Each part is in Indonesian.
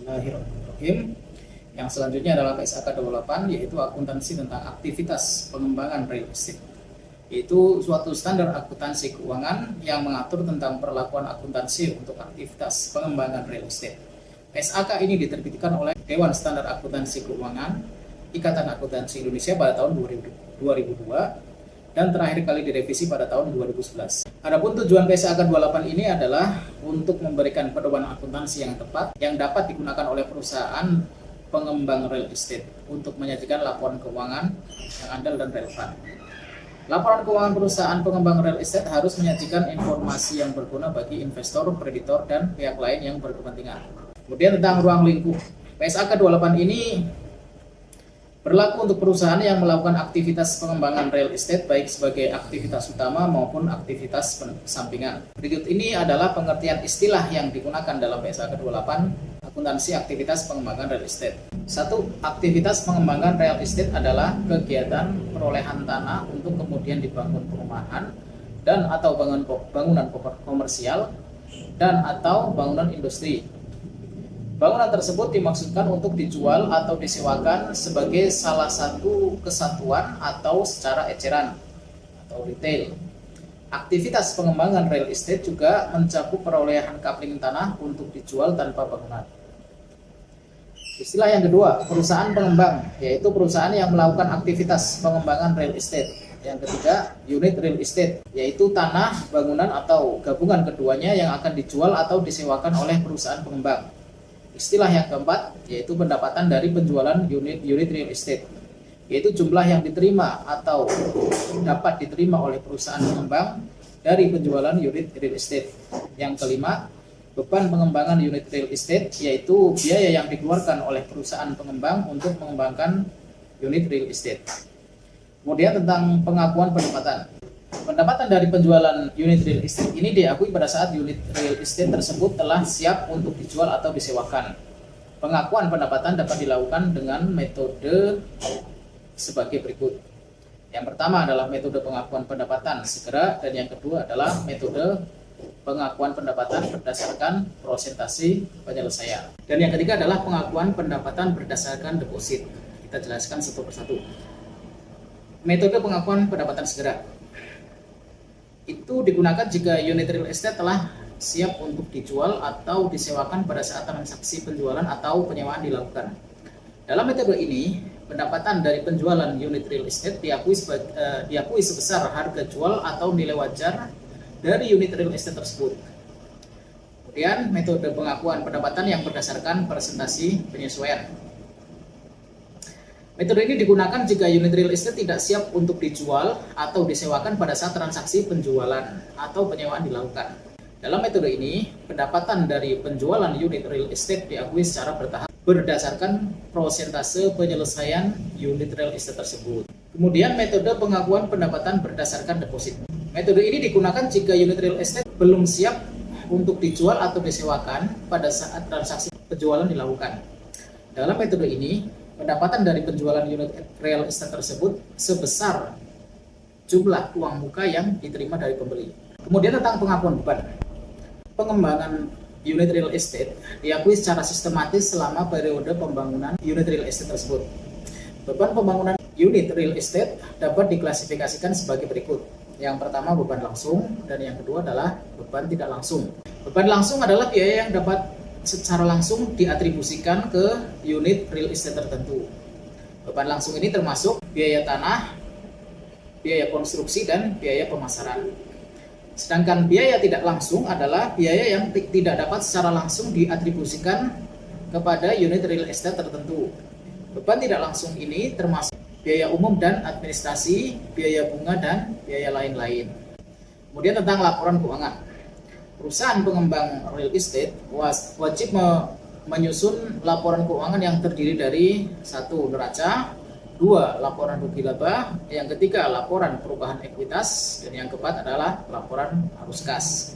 Bismillahirrahmanirrahim. Yang selanjutnya adalah PSAK 28, yaitu akuntansi tentang aktivitas pengembangan real estate. Yaitu suatu standar akuntansi keuangan yang mengatur tentang perlakuan akuntansi untuk aktivitas pengembangan real estate. PSAK ini diterbitkan oleh Dewan Standar Akuntansi Keuangan Ikatan Akuntansi Indonesia pada tahun 2002 dan terakhir kali direvisi pada tahun 2011. Adapun tujuan PSAK 28 ini adalah untuk memberikan pedoman akuntansi yang tepat yang dapat digunakan oleh perusahaan pengembang real estate untuk menyajikan laporan keuangan yang andal dan relevan. Laporan keuangan perusahaan pengembang real estate harus menyajikan informasi yang berguna bagi investor, kreditor, dan pihak lain yang berkepentingan. Kemudian tentang ruang lingkup. PSAK 28 ini berlaku untuk perusahaan yang melakukan aktivitas pengembangan real estate baik sebagai aktivitas utama maupun aktivitas sampingan. Berikut ini adalah pengertian istilah yang digunakan dalam PSAK 28 akuntansi aktivitas pengembangan real estate. 1. Aktivitas pengembangan real estate adalah kegiatan perolehan tanah untuk kemudian dibangun perumahan dan atau bangunan komersial dan atau bangunan industri. Bangunan tersebut dimaksudkan untuk dijual atau disewakan sebagai salah satu kesatuan atau secara eceran atau retail. Aktivitas pengembangan real estate juga mencakup perolehan kapling tanah untuk dijual tanpa bangunan. Istilah yang kedua, perusahaan pengembang, yaitu perusahaan yang melakukan aktivitas pengembangan real estate. Yang ketiga, unit real estate, yaitu tanah, bangunan atau gabungan keduanya yang akan dijual atau disewakan oleh perusahaan pengembang. Istilah yang keempat, yaitu pendapatan dari penjualan unit real estate, yaitu jumlah yang diterima atau dapat diterima oleh perusahaan pengembang dari penjualan unit real estate. Yang kelima, beban pengembangan unit real estate, yaitu biaya yang dikeluarkan oleh perusahaan pengembang untuk mengembangkan unit real estate. Kemudian tentang pengakuan pendapatan. Pendapatan dari penjualan unit real estate ini diakui pada saat unit real estate tersebut telah siap untuk dijual atau disewakan. Pengakuan pendapatan dapat dilakukan dengan metode sebagai berikut. Yang pertama adalah metode pengakuan pendapatan segera, dan yang kedua adalah metode pengakuan pendapatan berdasarkan prosentase penyelesaian. Dan yang ketiga adalah pengakuan pendapatan berdasarkan deposit. Kita jelaskan satu persatu. Metode pengakuan pendapatan segera itu digunakan jika unit real estate telah siap untuk dijual atau disewakan pada saat transaksi penjualan atau penyewaan dilakukan. Dalam metode ini, pendapatan dari penjualan unit real estate diakui sebesar harga jual atau nilai wajar dari unit real estate tersebut. Kemudian metode pengakuan pendapatan yang berdasarkan presentasi penyesuaian. Metode ini digunakan jika unit real estate tidak siap untuk dijual atau disewakan pada saat transaksi penjualan atau penyewaan dilakukan. Dalam metode ini, pendapatan dari penjualan unit real estate diakui secara bertahap berdasarkan prosentase penyelesaian unit real estate tersebut. Kemudian metode pengakuan pendapatan berdasarkan deposit. Metode ini digunakan jika unit real estate belum siap untuk dijual atau disewakan pada saat transaksi penjualan dilakukan. Dalam metode ini, pendapatan dari penjualan unit real estate tersebut sebesar jumlah uang muka yang diterima dari pembeli. Kemudian tentang pengakuan beban. Pengembangan unit real estate diakui secara sistematis selama periode pembangunan unit real estate tersebut. Beban pembangunan unit real estate dapat diklasifikasikan sebagai berikut. Yang pertama beban langsung, dan yang kedua adalah beban tidak langsung. Beban langsung adalah biaya yang dapat secara langsung diatribusikan ke unit real estate tertentu. Beban langsung ini termasuk biaya tanah, biaya konstruksi, dan biaya pemasaran. Sedangkan biaya tidak langsung adalah biaya yang tidak dapat secara langsung diatribusikan kepada unit real estate tertentu. Beban tidak langsung ini termasuk biaya umum dan administrasi, biaya bunga, dan biaya lain-lain. Kemudian tentang laporan keuangan. Perusahaan pengembang real estate wajib menyusun laporan keuangan yang terdiri dari 1. Neraca, 2. Laporan rugi laba, yang ketiga laporan perubahan ekuitas, dan yang keempat adalah laporan arus kas.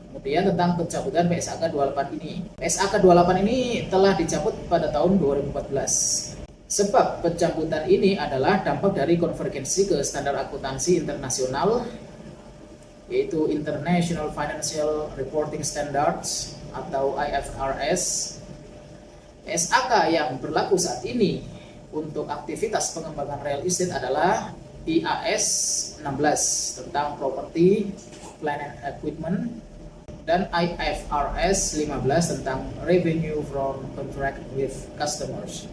Kemudian tentang pencabutan PSAK 28 ini. PSAK 28 ini telah dicabut pada tahun 2014. Sebab pencabutan ini adalah dampak dari konvergensi ke standar akuntansi internasional, yaitu International Financial Reporting Standards atau IFRS SAK yang berlaku saat ini untuk aktivitas pengembangan real estate adalah IAS 16 tentang property, plant and equipment, dan IFRS 15 tentang revenue from contract with customers.